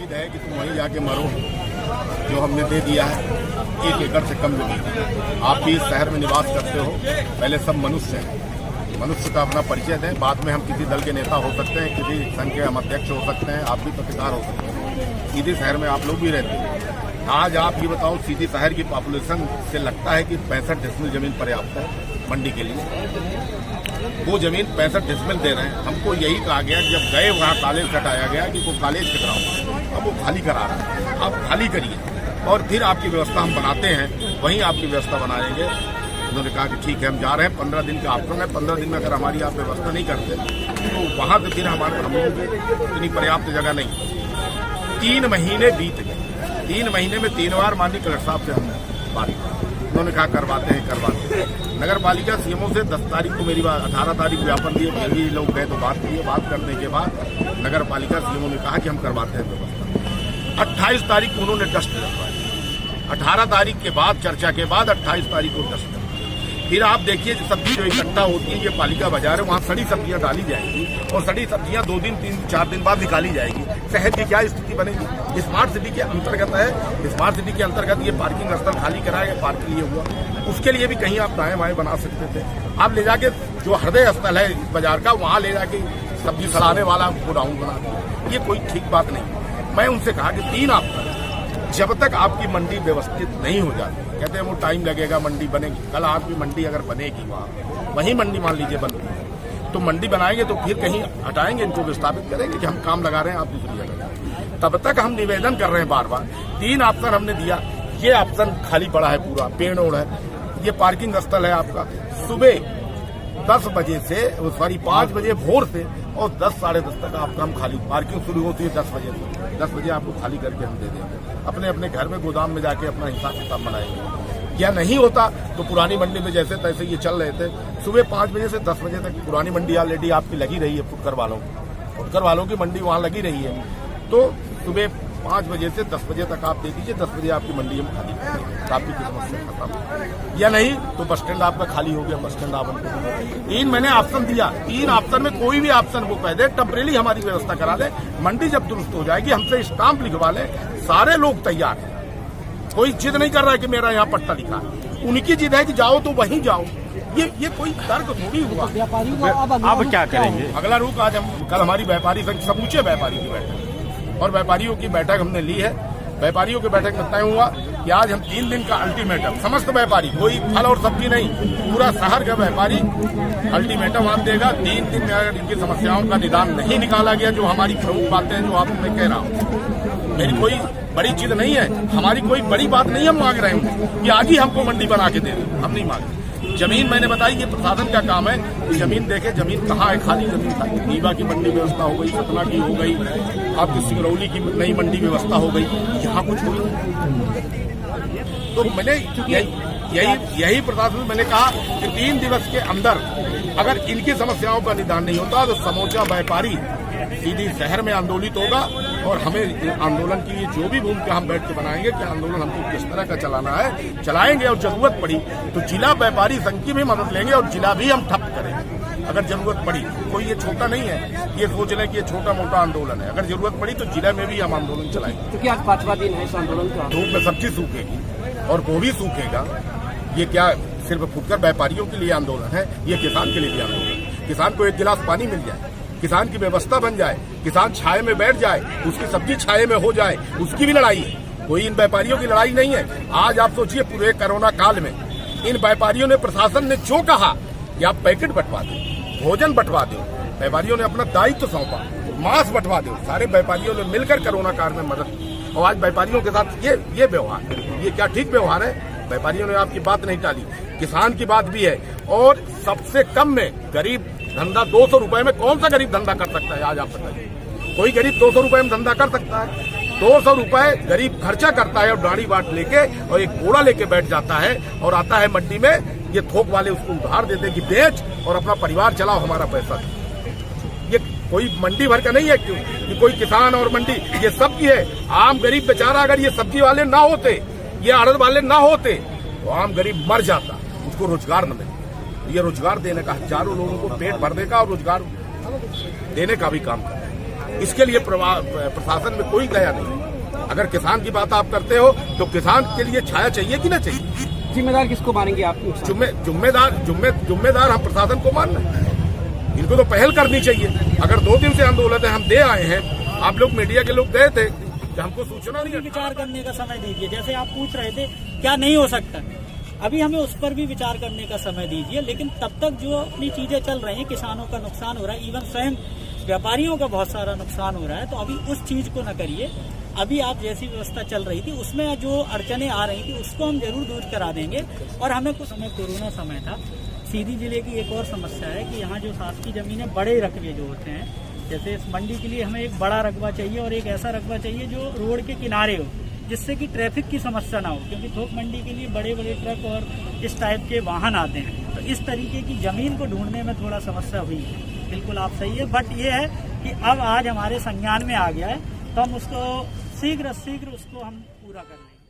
जिद है कि तुम वहीं जाके मरो जो हमने दे दिया है। 1 एकड़ से कम जमीन। आप भी इस शहर में निवास करते हो। पहले सब मनुष्य हैं, मनुष्य का अपना परिचय दें। बाद में हम किसी दल के नेता हो सकते हैं, किसी संघ के हम अध्यक्ष हो सकते हैं, आप भी पत्रकार हो सकते हैं। सीधी शहर में आप लोग भी रहते हैं। आज आप ये बताओ, सीधी शहर की पॉपुलेशन से लगता है कि 65 डेसिमल जमीन पर्याप्त है मंडी के लिए। वो जमीन 65 डेसिमल दे रहे हैं। हमको यही कहा गया कि जब गए वहाँ कॉलेज कटाया गया कि वो कॉलेज कराओ, अब वो खाली करा रहा है। आप खाली करिए और फिर आपकी व्यवस्था हम बनाते हैं, वहीं आपकी व्यवस्था बनाएंगे। उन्होंने कहा कि ठीक है, हम जा रहे हैं। 15 दिन का ऑप्शन है। 15 दिन में अगर हमारी आप व्यवस्था नहीं करते तो वहाँ से फिर हम लोगों को इतनी पर्याप्त जगह नहीं। 3 महीने बीत गए। 3 महीने में 3 बार माननीय कलेक्टर साहब से हमने बात की। उन्होंने कहा करवाते हैं। नगर पालिका सीएमओ से 10 तारीख को मेरी बात, 18 तारीख व्यापन दिए, फिर भी लोग गए तो बात की। बात करने के बाद नगर पालिका सीएमओ ने कहा कि हम करवाते हैं व्यवस्था। 28 तारीख को उन्होंने डस्ट करवाया। 18 तारीख के बाद चर्चा के बाद 28 तारीख को डस्ट। फिर आप देखिए सब्जी जो इकट्ठा होती है, ये पालिका बाजार है, वहाँ सड़ी सब्जियां डाली जाएंगी और सड़ी सब्जियां 2 दिन 3-4 दिन बाद निकाली जाएगी। शहर की क्या स्थिति बनेगी? स्मार्ट सिटी के अंतर्गत है। स्मार्ट सिटी के अंतर्गत ये पार्किंग स्थल खाली कराया, पार्क के लिए हुआ, उसके लिए भी कहीं आप दाएं बाएं बना सकते थे। आप ले जाके जो हृदय स्थल है इस बाजार का, वहाँ ले जाके सब्जी सड़ाने वाला गोडाउन बना दिया। ये कोई ठीक बात नहीं। मैं उनसे कहा कि 3 हफ्ता जब तक आपकी मंडी व्यवस्थित नहीं हो जाती, कहते हैं वो टाइम लगेगा, मंडी बनेगी। कल आपकी मंडी अगर बनेगी, वहीं मंडी मान लीजिए बनती है, तो मंडी बनाएंगे तो फिर कहीं हटाएंगे, इनको विस्थापित करेंगे कि हम काम लगा रहे हैं, आप दूसरी जगह। तब तक हम निवेदन कर रहे हैं बार बार। 3 ऑप्शन हमने दिया। ये ऑप्शन खाली पड़ा है, पूरा पेड़ ओड़ है। ये पार्किंग स्थल है आपका। सुबह 10 बजे से 5 बजे भोर से और 10 साढ़े 10 तक आपका हम खाली, पार्किंग शुरू होती है 10 बजे से। 10 बजे आपको खाली करके हम दे देंगे। अपने अपने घर में गोदाम में जाके अपना हिसाब किताब बनाएंगे। या नहीं होता तो पुरानी मंडी में जैसे तैसे ये चल रहे थे, सुबह 5 बजे से 10 बजे तक पुरानी मंडी ऑलरेडी आपकी लगी रही है। फुटकर वालों की मंडी वहाँ लगी रही है, तो सुबह 5 बजे से 10 बजे तक आप दे दीजिए। 10 बजे आपकी मंडी हम खाली करेंगे, ट्रैफिक की समस्या खत्म। या नहीं तो बस स्टैंड आपका खाली हो गया, बस स्टैंड आप 3 मैंने ऑप्शन दिया। 3 ऑप्शन में कोई भी ऑप्शन वो कह दे, टेम्परेरी हमारी व्यवस्था करा दे। मंडी जब दुरुस्त हो जाएगी, हमसे स्टाम्प लिखवा ले। सारे लोग तैयार हैं। कोई जिद नहीं कर रहा है कि मेरा यहाँ पट्टा लिखा है। उनकी जिद है कि जाओ तो वहीं जाओ। ये कोई तर्क थोड़ी हुआ। अब क्या करेंगे? अगला रुख आज हम, कल हमारी व्यापारी संघ समूचे व्यापारी की बैठक, और व्यापारियों की बैठक हमने ली है। व्यापारियों की बैठक में तय हुआ कि आज हम 3 दिन का अल्टीमेटम, समस्त व्यापारी, कोई फल और सब्जी नहीं, पूरा शहर का व्यापारी अल्टीमेटम आप देगा। 3 दिन में अगर इनकी समस्याओं का निदान नहीं निकाला गया, जो हमारी प्रमुख बातें हैं, जो आप मैं कह रहा हूँ, मेरी कोई बड़ी चीज नहीं है, हमारी कोई बड़ी बात नहीं हम मांग रहे हैं कि आज ही हमको मंडी बना के दे दें, हम नहीं मांग। जमीन मैंने बताई, ये प्रशासन का काम है कि जमीन देखे, जमीन कहाँ है, खाली जमीन था। नीवा की मंडी व्यवस्था हो गई, सतना की हो गई, आपकी सिंगरौली की नई मंडी व्यवस्था हो गई, यहाँ कुछ हुई। तो मैंने यही प्रशासन, मैंने कहा कि 3 दिवस के अंदर अगर इनकी समस्याओं का निदान नहीं होता तो समूचा व्यापारी सीधी शहर में आंदोलित होगा। और हमें आंदोलन की जो भी भूमिका हम बैठ के बनाएंगे कि आंदोलन हमको किस तरह का चलाना है, चलाएंगे। और जरूरत पड़ी तो जिला व्यापारी संघ की भी मदद लेंगे और जिला भी हम ठप करेंगे अगर जरूरत पड़ी। कोई ये छोटा नहीं है, ये सोच लें कि ये छोटा मोटा आंदोलन है। अगर जरूरत पड़ी तो जिला में भी हम आंदोलन चलाएंगे। क्योंकि आज 5वां दिन है इस आंदोलन का। धूप में सब्जी सूखेगी और गोभी सूखेगा। ये क्या सिर्फ फुटकर व्यापारियों के लिए आंदोलन है? ये किसान के लिए भी आंदोलन। किसान को 1 गिलास पानी मिल जाए, किसान की व्यवस्था बन जाए, किसान छाये में बैठ जाए, उसकी सब्जी छाये में हो जाए, उसकी भी लड़ाई है। कोई इन व्यापारियों की लड़ाई नहीं है। आज आप सोचिए, पूरे कोरोना काल में इन व्यापारियों ने, प्रशासन ने जो कहा कि आप पैकेट बंटवा दो, भोजन बंटवा दो, व्यापारियों ने अपना दायित्व सौंपा, मास्क बंटवा दो। सारे व्यापारियों ने मिलकर कोरोना काल में मदद की। और आज व्यापारियों के साथ ये व्यवहार, ये क्या ठीक व्यवहार है? व्यापारियों ने आपकी बात नहीं टाली, किसान की बात भी है। और सबसे कम में गरीब धंधा 200 रुपए में कौन सा गरीब धंधा कर सकता है? आज आप बताइए, कोई गरीब 200 रुपए में धंधा कर सकता है? 200 रुपए गरीब खर्चा करता है और दाढ़ी बाट लेके और एक घोड़ा लेके बैठ जाता है और आता है मंडी में। ये थोक वाले उसको उधार देते कि बेच और अपना परिवार चलाओ, हमारा पैसा। ये कोई मंडी भर का नहीं है कि कोई किसान और मंडी, ये सबकी है। आम गरीब बेचारा अगर ये सब्जी वाले ना होते, ये आड़त वाले ना होते, तो आम गरीब मर जाता, उसको रोजगार न मिले। ये रोजगार देने का, हजारों लोगों को पेट भरने का और रोजगार देने का भी काम कर रहे हैं। इसके लिए प्रशासन में कोई दया नहीं। अगर किसान की बात आप करते हो तो किसान के लिए छाया चाहिए कि ना चाहिए? जिम्मेदार किसको मानेंगे आप? जिम्मेदार हम प्रशासन को मान रहे हैं। इनको तो पहल करनी चाहिए। अगर 2 दिन से आंदोलन हम दे आए हैं, आप लोग मीडिया के लोग गए थे कि हमको सूचना नहीं। विचार करने का समय दीजिए। जैसे आप पूछ रहे थे क्या नहीं हो सकता, अभी हमें उस पर भी विचार करने का समय दीजिए। लेकिन तब तक जो अपनी चीजें चल रही हैं, किसानों का नुकसान हो रहा है, इवन स्वयं व्यापारियों का बहुत सारा नुकसान हो रहा है, तो अभी उस चीज को न करिए। अभी आप जैसी व्यवस्था चल रही थी उसमें जो अड़चने आ रही थी उसको हम जरूर दूर करा देंगे। और हमें कुछ समय कोरोना समय था। सीधी जिले की एक और समस्या है कि यहाँ जो शासकीय जमीनें बड़े रकबे जो होते हैं, जैसे इस मंडी के लिए हमें एक बड़ा रकबा चाहिए और एक ऐसा रकबा चाहिए जो रोड के किनारे हो, जिससे कि ट्रैफिक की समस्या ना हो, क्योंकि थोक मंडी के लिए बड़े बड़े ट्रक और इस टाइप के वाहन आते हैं। तो इस तरीके की जमीन को ढूंढने में थोड़ा समस्या हुई है। बिल्कुल आप सही है, बट ये है कि अब आज हमारे संज्ञान में आ गया है, तो हम उसको शीघ्र उसको हम पूरा कर लेंगे।